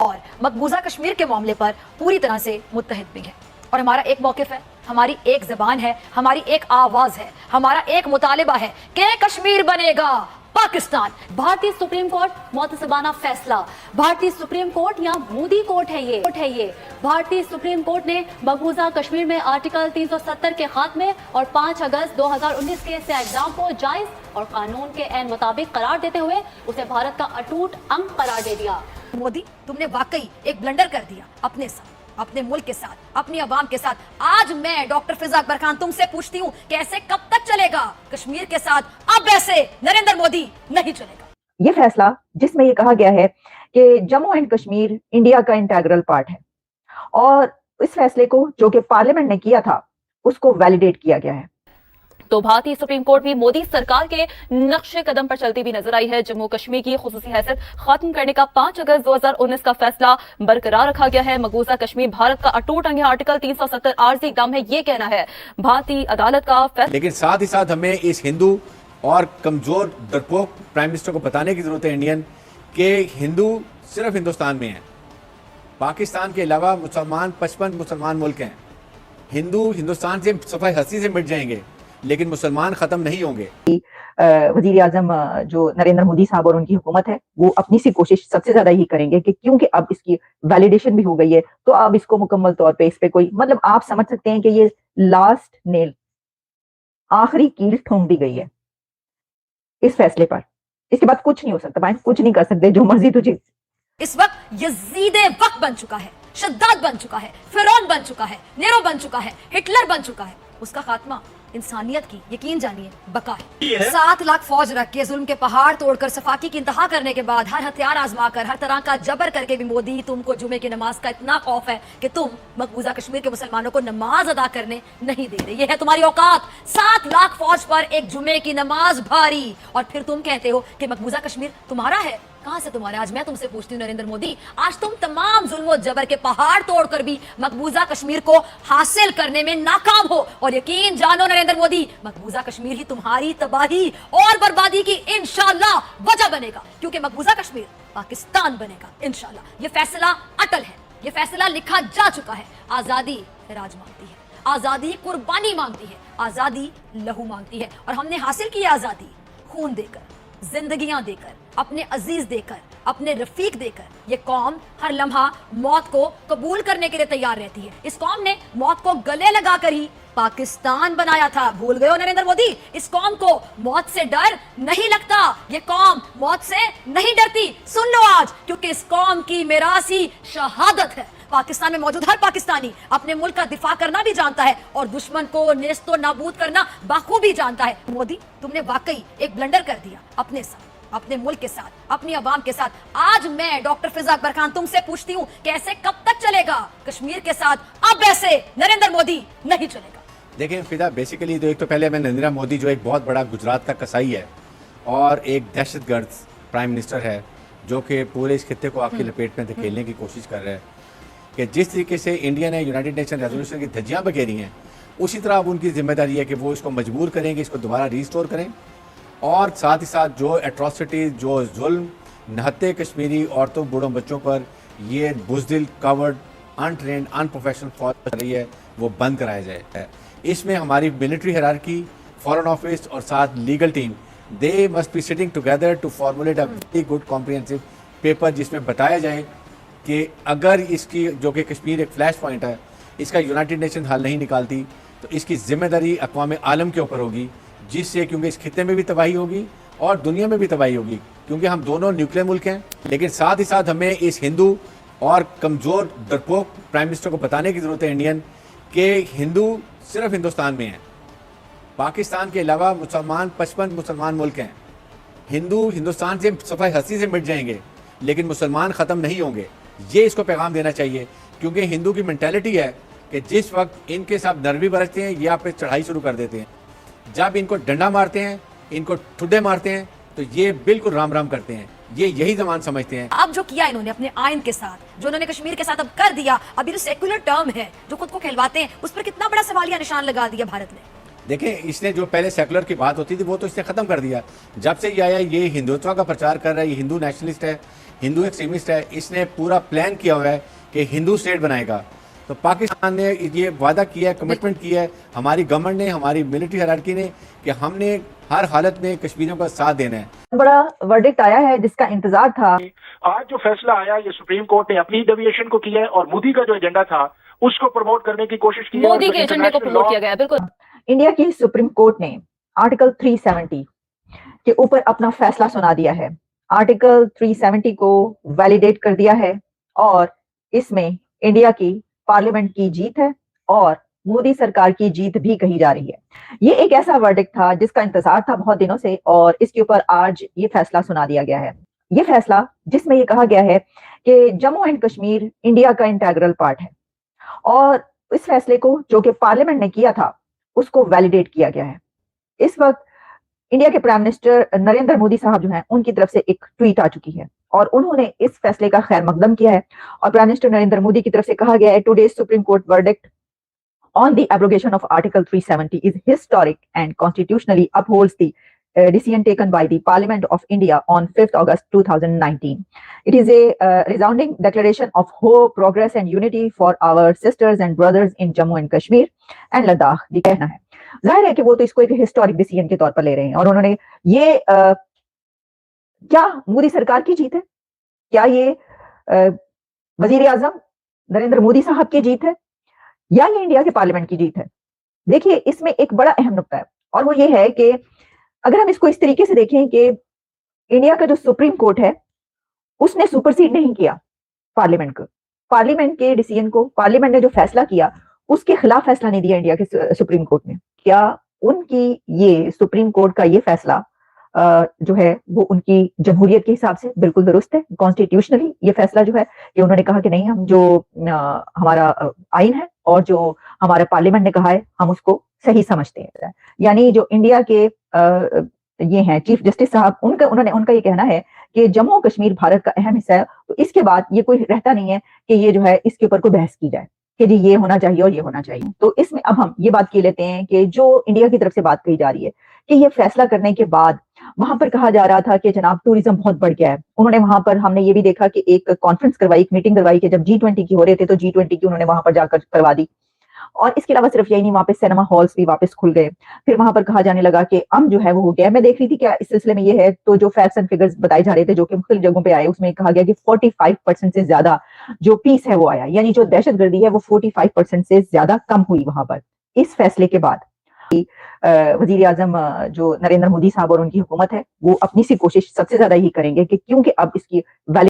और मकबूजा कश्मीर के मामले पर पूरी तरह से मुत्तहिद भी है। और हमारा एक मौकिफ है, हमारी एक ज़बान है, हमारी एक आवाज़ है, हमारा एक मुतालिबा है कि कश्मीर बनेगा पाकिस्तान। भारतीय सुप्रीम कोर्ट मोतसबाना फैसला। भारतीय सुप्रीम कोर्ट या मोदी कोर्ट है ये भारतीय सुप्रीम कोर्ट ने मकबूजा कश्मीर में आर्टिकल 370 के खात्मे और 5 अगस्त 2019 के एग्जाम को जायज और कानून के ऐन मुताबिक करार देते हुए उसे भारत का अटूट अंग करार दे दिया। मोदी, तुमने वाकई एक ब्लंडर कर दिया अपने साथ, अपने मुल्क के साथ, अपनी आवाम के साथ। आज मैं डॉक्टर फिजा अकबर खान तुमसे पूछती हूँ कि ऐसे कब तक चलेगा कश्मीर के साथ? अब ऐसे नरेंद्र मोदी नहीं चलेगा। ये फैसला जिसमें ये कहा गया है कि जम्मू एंड कश्मीर इंडिया का इंटीग्रल पार्ट है और इस फैसले को जो कि पार्लियामेंट ने किया था उसको वैलिडेट किया गया है। तो भारतीय सुप्रीम कोर्ट भी मोदी सरकार के नक्शे कदम पर चलती भी नजर आई है। जम्मू कश्मीर की खुसूसी हैसियत खत्म करने का 5 अगस्त 2019 का फैसला बरकरार रखा गया है। मकबूजा कश्मीर भारत का अटूट अंग है। आर्टिकल 370 आर्जी इक़दाम है, ये कहना है भारतीय अदालत का फैसला। लेकिन साथ ही साथ हमें इस हिंदू और कमजोर डरपोक प्राइम मिनिस्टर को बताने की जरूरत है इंडियन कि हिंदू सिर्फ हिंदुस्तान में है। पाकिस्तान के अलावा मुसलमान 55 मुसलमान मुल्क हैं। हिंदू हिंदुस्तान से सफाई हस्ती से मिट जाएंगे लेकिन मुसलमान खत्म नहीं होंगे। वजीर आजम जो नरेंद्र मोदी साहब और उनकी हुकूमत है वो अपनी सी कोशिश सबसे ज्यादा ही करेंगे कि क्योंकि अब इसकी वैलिडेशन भी हो गई है तो अब इसको मुकम्मल तौर पे इस पे कोई मतलब आप समझ सकते हैं कि ये लास्ट नेल, आखिरी कील ठोंक दी गई है इस फैसले पर। इसके बाद कुछ नहीं हो सकता भाई, कुछ नहीं कर सकते, जो मर्जी तुझे। इस वक्त यजीदे वक्त बन चुका है, शद्दाद बन चुका है, फिरौन बन चुका है, नेरो बन चुका है, हिटलर बन चुका है। उसका खात्मा इंसानियत की, यकीन जानिए, बका है। 7 लाख फौज रख के जुल्म के पहाड़ तोड़कर सफाकी की इंतहा करने के बाद हर हथियार आजमा कर हर तरह का जबर करके भी मोदी, तुमको जुमे की नमाज का इतना खौफ है कि तुम मकबूजा कश्मीर के मुसलमानों को नमाज अदा करने नहीं दे रहे। ये है तुम्हारी औकात। 7 लाख फौज पर एक जुमे की नमाज भारी और फिर तुम कहते हो कि मकबूजा कश्मीर तुम्हारा है। कहां से तुम्हारे? आज मैं तुमसे पूछती हूँ नरेंद्र मोदी, आज तुम तमाम जुल्म और जबर के पहाड़ तोड़कर भी मकबूजा कश्मीर को हासिल करने में नाकाम हो और यकीन जानो नरेंद्र मोदी, मकबूजा कश्मीर ही तुम्हारी तबाही और बर्बादी की इंशाल्लाह वजह बनेगा, क्योंकि मकबूजा कश्मीर पाकिस्तान बनेगा इंशाल्लाह। ये फैसला अटल है, ये फैसला लिखा जा चुका है। आजादी राज मांगती है, आजादी कुर्बानी मांगती है, आजादी लहू मांगती है और हमने हासिल की आजादी खून देकर, जिंदगियां देकर, अपने अजीज देकर, अपने रफीक देकर। ये कौम हर लम्हा मौत को कबूल करने के लिए तैयार रहती है। इस कौम ने मौत को गले लगाकर ही पाकिस्तान बनाया था। भूल गए हो नरेंद्र मोदी? इस कौम को मौत से डर नहीं लगता, ये कौम मौत से नहीं डरती। सुन लो आज, क्योंकि इस कौम की मिरासी शहादत है। पाकिस्तान में मौजूद हर पाकिस्तानी अपने मुल्क का दिफा करना भी जानता है और दुश्मन को नेस्तो नाबूद करना बाखूबी जानता है। मोदी, तुमने वाकई एक ब्लंडर कर दिया अपने साथ, अपने मुल्क के साथ, अपनी आवाम के साथ। आज मैं डॉक्टर फिजा अकबर खान तुमसे पूछती हूँ कि ऐसे कब तक चलेगा कश्मीर के साथ? अब ऐसे नरेंद्र मोदी नहीं चलेगा। देखिए फिदा, बेसिकली तो एक तो पहले मैं नरेंद्र मोदी जो एक बहुत बड़ा गुजरात का कसाई है और एक दहशतगर्द प्राइम मिनिस्टर है जो कि पूरे इस खित्ते को आपकी लपेट में धकेलने की कोशिश कर रहे हैं कि जिस तरीके से इंडिया ने यूनाइटेड नेशन रेजोल्यूशन की धज्जियां बखेरी हैं उसी तरह अब उनकी जिम्मेदारी है कि वो इसको मजबूर करेंगे, इसको दोबारा रिस्टोर करें और साथ ही साथ जो एट्रॉसिटीज, जो जुल्म नहत्ते कश्मीरी औरतों बूढ़ों बच्चों पर ये बुज़दिल, कवर्ड, अनट्रेंड, अनप्रोफेशनल फौज कर रही है वो बंद कराया जाए। इसमें हमारी मिलिट्री हायरार्की, फॉरेन ऑफिस और साथ legal team, they must be sitting together to formulate a very good comprehensive paper जिसमें बताया जाए कि अगर इसकी जो कि कश्मीर एक फ्लैश पॉइंट है, इसका यूनाइटेड नेशन हल नहीं निकालती तो इसकी जिम्मेदारी अक़वाम आलम के ऊपर होगी, जिससे क्योंकि इस खित्ते में भी तबाही होगी और दुनिया में भी तबाही होगी, क्योंकि हम दोनों न्यूक्लियर मुल्क हैं। लेकिन साथ ही साथ हमें इस हिंदू और कमज़ोर डरपोक प्राइम मिनिस्टर को बताने की ज़रूरत है इंडियन कि हिंदू सिर्फ हिंदुस्तान में है। पाकिस्तान के अलावा मुसलमान 55 मुसलमान मुल्क हैं। हिंदू हिंदुस्तान से सफाई हस्ती से मिट जाएंगे लेकिन मुसलमान ख़त्म नहीं होंगे। ये इसको पैगाम देना चाहिए, क्योंकि हिंदू की मेंटालिटी है कि जिस वक्त इनके साथ नरमी बरतते हैं ये आप पे चढ़ाई शुरू कर देते हैं। जब इनको डंडा मारते हैं, इनको ठुड्डे मारते हैं तो ये बिल्कुल राम राम करते हैं। ये यही जमान समझते हैं। अब जो किया इन्होंने अपने आइन के साथ, जो इन्होंने कश्मीर के साथ अब कर दिया, अब ये सेक्युलर टर्म है जो खुद को कहलवाते हैं, उस पर कितना बड़ा सवालिया निशान लगा दिया भारत ने। देखें, इसने जो पहले सेकुलर की बात होती थी वो तो इसने ख़त्म कर दिया। जब से ये आया ये हिंदुत्व का प्रचार कर रहा है, ये हिंदू नेशनलिस्ट है, हिंदू एक्सट्रीमिस्ट है, इसने पूरा प्लान किया हुआ है कि हिंदू स्टेट बनाएगा। तो पाकिस्तान ने ये वादा किया है, कमिटमेंट किया है, हमारी गवर्नमेंट ने, हमारी मिलिट्री हायरार्की ने, कि हमने हर हालत में कश्मीरियों का साथ देना है। बड़ा वर्डिक्ट आया है जिसका इंतजार था। आज जो फैसला आया, ये सुप्रीम कोर्ट ने अपनी डेविएशन को किया है और मोदी का जो एजेंडा था उसको प्रमोट करने की कोशिश की है। मोदी के एजेंडे को प्रमोट किया गया है, बिल्कुल। इंडिया की सुप्रीम कोर्ट ने आर्टिकल 370 के ऊपर अपना फैसला सुना दिया है। आर्टिकल 370 को वैलिडेट कर दिया है और इसमें इंडिया की पार्लियामेंट की जीत है और मोदी सरकार की जीत भी कही जा रही है। ये एक ऐसा वर्डिक्ट था जिसका इंतजार था बहुत दिनों से और इसके ऊपर आज ये फैसला सुना दिया गया है। ये फैसला जिसमें ये कहा गया है कि जम्मू एंड कश्मीर इंडिया का इंटेग्रल पार्ट है और इस फैसले को जो कि पार्लियामेंट ने किया था उसको वैलिडेट किया गया है। इस वक्त इंडिया के प्राइम मिनिस्टर नरेंद्र मोदी साहब जो हैं उनकी तरफ से एक ट्वीट आ चुकी है और उन्होंने इस फैसले का खैर मकदम किया है और प्राइम मिनिस्टर नरेंद्र मोदी की तरफ से कहा गया है, today supreme court verdict on the abrogation of Article 370 is historic and constitutionally upholds the decision taken by the Parliament of India on 5th August 2019. It is a resounding declaration of hope, progress and unity for our sisters and brothers in Jammu and Kashmir and Ladakh. ये कहना है, जाहिर है कि वो तो इसको एक हिस्टोरिक डिसीजन के तौर पर ले रहे हैं और उन्होंने ये क्या मोदी सरकार की जीत है? क्या ये वजीर आजम नरेंद्र मोदी साहब की जीत है या ये इंडिया के पार्लियामेंट की जीत है? देखिए, इसमें एक बड़ा अहम नुक्ता है और वो ये है कि अगर हम इसको इस तरीके से देखें कि इंडिया का जो सुप्रीम कोर्ट है उसने सुपरसीड नहीं किया पार्लियामेंट को, पार्लियामेंट के डिसीजन को, पार्लियामेंट ने जो फैसला किया उसके खिलाफ फैसला नहीं दिया इंडिया के सुप्रीम कोर्ट ने। क्या उनकी ये सुप्रीम कोर्ट का ये फैसला जो है वो उनकी जमहूरियत के हिसाब से बिल्कुल दुरुस्त है? कॉन्स्टिट्यूशनली ये फैसला जो है कि उन्होंने कहा कि नहीं, हम जो हमारा आइन है और जो हमारा पार्लियामेंट ने कहा है हम उसको सही समझते हैं। यानी जो इंडिया के ये हैं चीफ जस्टिस साहब, उनका ये कहना है कि जम्मू कश्मीर भारत का अहम हिस्सा है, तो इसके बाद ये कोई रहता नहीं है कि ये जो है इसके ऊपर कोई बहस की जाए कि जी ये होना चाहिए और ये होना चाहिए। तो इसमें अब हम ये बात की लेते हैं कि जो इंडिया की तरफ से बात कही जा रही है कि ये फैसला करने के बाद वहां पर कहा जा रहा था कि जनाब टूरिज्म बहुत बढ़ गया है। उन्होंने वहां पर, हमने ये भी देखा कि एक कॉन्फ्रेंस करवाई, एक मीटिंग करवाई कि जब G20 की हो रहे थे तो G20 की उन्होंने वहां पर जाकर करवा दी। और इसके अलावा सिर्फ यही नहीं, वहां पे सिनेमा हॉल्स भी वापस खुल गए। फिर वहां पर कहा जाने लगा कि जो है वो हो गया। मैं देख रही थी क्या इस सिलसिले में ये है, तो जो फैक्ट्स एंड फिगर्स बताए जा रहे थे जो कि मुख्तलिफ जगहों पे आए, उसमें कहा गया कि 45% से ज्यादा जो पीस है वो आया, यानी जो दहशतगर्दी है वो 45% से ज्यादा कम हुई वहां पर इस फैसले के बाद। वजीर आजम जो नरेंद्र मोदी साहब और उनकी हुकूमत है वो अपनी सी कोशिश सबसे ज्यादा यही करेंगे कि क्योंकि अब इसकी